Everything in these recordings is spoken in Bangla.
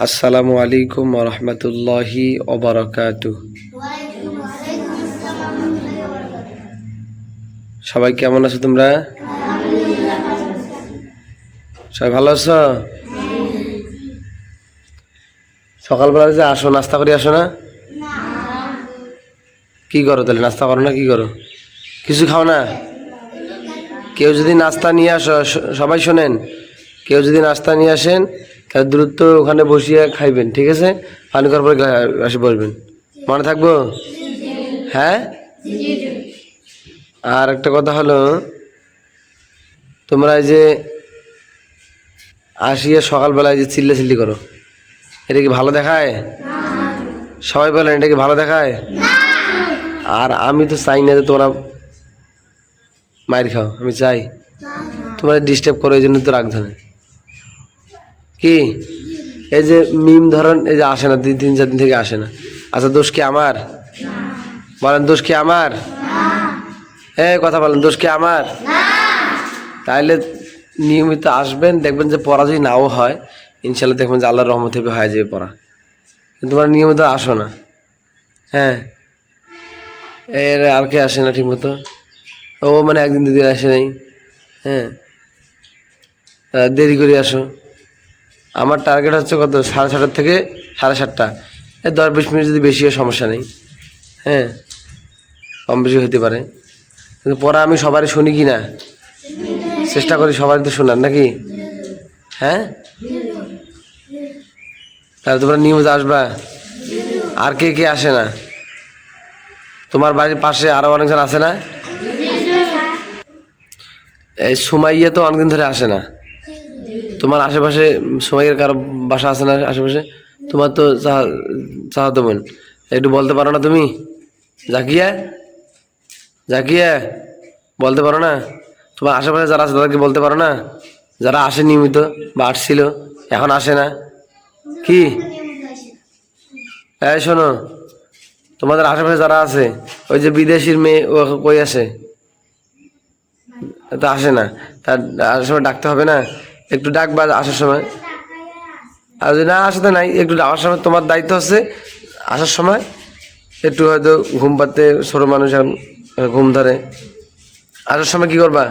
আসসালামু আলাইকুম ওয়া রাহমাতুল্লাহি ওয়া বারাকাতুহু। সবাই কেমন আছো তোমরা? সবাই ভালো আছো? সকালবেলা যে আসো, নাস্তা করে আসো না? কি করো তাহলে? নাস্তা করো না? কি করো? কিছু খাও না? কেউ যদি নাস্তা নিয়ে আসো, সবাই শোনেন, কেউ যদি নাস্তা নিয়ে আসেন তাহলে দ্রুত ওখানে বসিয়ে খাইবেন, ঠিক আছে? পানি করার পরে আসে বসবেন, মনে থাকবো? হ্যাঁ। আর একটা কথা হলো, তোমরা এই যে আসিয়া সকালবেলায় যে চিল্লি করো, এটা কি ভালো দেখায়? সবাই বলেন, এটা কি ভালো দেখায়? আর আমি তো চাই না যে তোমরা মাইর খাও, আমি চাই তোমরা ডিস্টার্ব করো, এই জন্য তো রাগ ধরে। কি এই যে মিম ধরেন, এই যে আসে না, 3-4 দিন থেকে আসে না। আচ্ছা, দোষ কি আমার? বলেন, দোষ কি আমার? কথা বলেন, দোষ কি আমার? তাইলে নিয়মিত আসবেন, দেখবেন যে পড়া যদি নাও হয়, ইনশাল্লাহ দেখবেন যে আল্লাহর রহমতে হয়ে যাবে পড়া। কিন্তু তোমরা নিয়মিত আসো না। হ্যাঁ, আর কে আসে না ঠিক মতো? ও মানে 1-2 দিন আসে নাই। হ্যাঁ, দেরি করে আসো। আমার টার্গেট হচ্ছে কত? 7:30 থেকে 7:30। 10-20 মিনিট যদি বেশি হয় সমস্যা নেই। হ্যাঁ, কম বেশি হতে পারে, কিন্তু পড়া আমি সবারই শুনি কি না? চেষ্টা করি সবারই তো শোনার, নাকি? হ্যাঁ, তাহলে তোমরা নিয়মিত আসবা। আর কে কে আসে না? তোমার বাড়ির পাশে আরো অনেকজন আসে না? এই সুমাইয়া তো অনেকদিন ধরে আসে না। তোমার আশেপাশে সুমাইয়ের কারো বাসা আছে না আশেপাশে? তোমার তো চাহাতো বোন, একটু বলতে পারো না তুমি? জাকিয়া, জাকিয়া, বলতে পারো না? তোমার আশেপাশে যারা আছে তাদেরকে বলতে পারো না? যারা আসে নিয়মিত বা আসছিল, এখন আসে না, কি? শোনো, তোমাদের আশেপাশে যারা আছে, ওই যে বিদেশির মেয়ে, ও কই আসে? তো আসে না, তার আসার সময় ডাকতে হবে না? একটু ডাকবা আসার সময়। আর যদি না আসতে নাই, একটু আসার সময় তোমার দায়িত্ব হচ্ছে আসার সময় একটু হয়তো ঘুম পাতে, ছোটো মানুষ এখন ঘুম ধরে, আসার সময় কি করবা?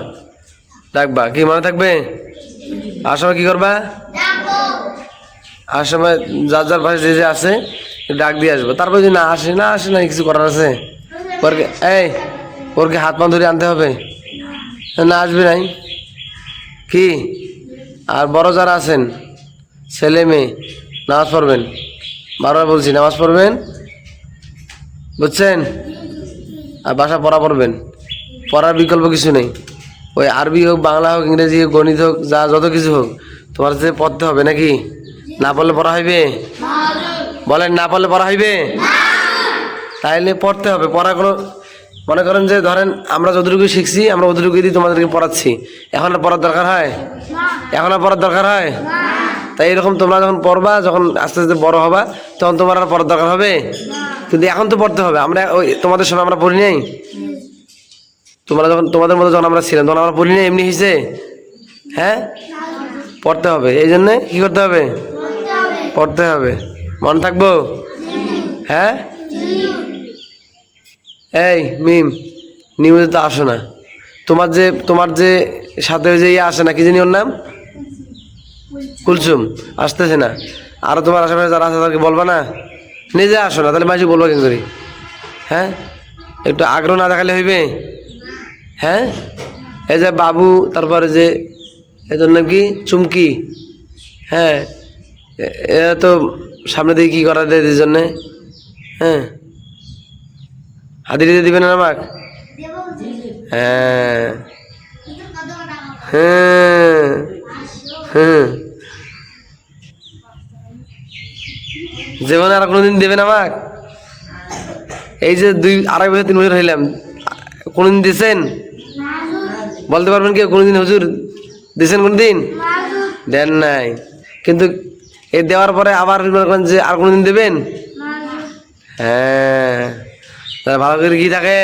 ডাকবা। কি মনে থাকবে? আসার সময় কি করবা? আসার সময় যার যার পাশে যে যে আছে ডাক দিয়ে আসবো। তারপর যদি না আসে, না আসে না, কিছু করার আছে? ওরকে ওরকে হাত পা ধরে আনতে হবে, না আসবে নাই, কি? আর বড় যারা আছেন, ছেলে মেয়ে, নামাজ পড়বেন। বারবার বলছি, নামাজ পড়বেন, বুঝছেন? আর বাসা পড়া পড়বেন, পড়ার বিকল্প কিছু নেই। ওই আরবি হোক, বাংলা হোক, ইংরেজি হোক, গণিত হোক, যা যত কিছু হোক, তোমার যে পড়তে হবে, নাকি? না পড়লে পড়া হইবে? বলেন, না পড়লে পড়া হইবে? তাইলে পড়তে হবে। পড়া কোনো, মনে করেন যে ধরেন আমরা যতটুকু শিখছি, আমরা অতটুকুই দিয়ে তোমাদেরকে পড়াচ্ছি, এখন আর পড়ার দরকার হয়? এখন আর পড়ার দরকার হয়? তাই এরকম তোমরা যখন পড়বা, যখন আস্তে আস্তে বড় হবা, তখন তোমার আর পড়ার দরকার হবে। কিন্তু এখন তো পড়তে হবে। আমরা ওই তোমাদের সময় আমরা পড়ি নাই? তোমরা যখন, তোমাদের মতো যখন আমরা ছিলাম, তখন আমরা পড়ি নাই? এমনি হয়েছে? হ্যাঁ, পড়তে হবে। এই জন্যে কি করতে হবে? পড়তে হবে। মনে থাকবো? হ্যাঁ। এই মিম, নিয়মিত তো আসো না। তোমার যে সাথে যে ইয়ে আসে না, কি জানি ওর নাম? কুলসুম, আসতেছে না। আরো তোমার আশেপাশে যারা আছে তাদেরকে বলবা না? নিজে আসো না, তাহলে মাঝে বলবো কেন করি? হ্যাঁ, একটু আগ্রহ না দেখালে হইবে? হ্যাঁ, এই যে বাবু, তারপরে যে এদের নাম কি, চুমকি। হ্যাঁ, এরা তো সামনে দিকে কি করা দেয় এই জন্যে। হ্যাঁ, হাতি দিতে দিবে না আমাক? হ্যাঁ, হ্যাঁ, হ্যাঁ, জীবনে আর কোনোদিন দেবেন আমাক? এই যে 2-2.5 বছর 3 বছর হইলাম, কোনোদিন দিয়েছেন? বলতে পারবেন কেউ কোনোদিন হুজুর দিয়েছেন? কোনোদিন দেন নাই। কিন্তু এই দেওয়ার পরে আবার মনে করেন যে আর কোনোদিন দেবেন? হ্যাঁ, তাহলে ভালো করে কি থাকে?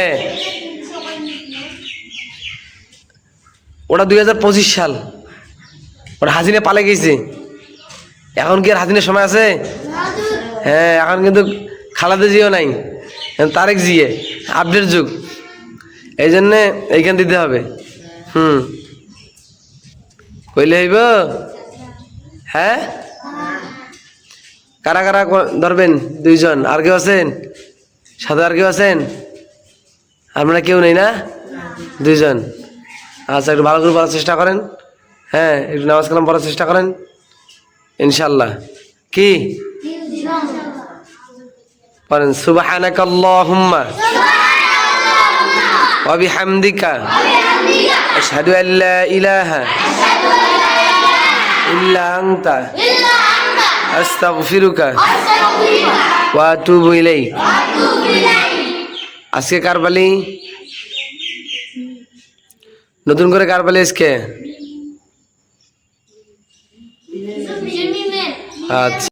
ওটা 2025 সাল, ওটা হাসিনা পালে গেছে। এখন কি আর হাতিনের সময় আছে? হ্যাঁ, এখন কিন্তু খালাদে জিও নাই, এখন তারেক জিয়ে, আপডেট যুগ। এই জন্যে এইখান দিতে হবে। কইলে হইব। হ্যাঁ, কারা কারা ধরবেন? 2 জন। আর কেউ আছেন সাথে? আর কেউ আছেন? আপনারা কেউ নেই না? 2 জন। আচ্ছা, একটু ভালো করে পড়ার চেষ্টা করেন। হ্যাঁ, একটু নামাজ কালাম পড়ার চেষ্টা করেন ইনশাল্লাহ। কি পড়েন? সুবহানাকাল্লাহুম্মা ওয়া বিহামদিকা আশহাদু আল লা ইলাহা ইল্লা আনতা আস্তাগফিরুকা ওয়া আতুবু ইলাইক। আজকে কার পালি? নতুন করে কার পালি আজকে? আচ্ছা।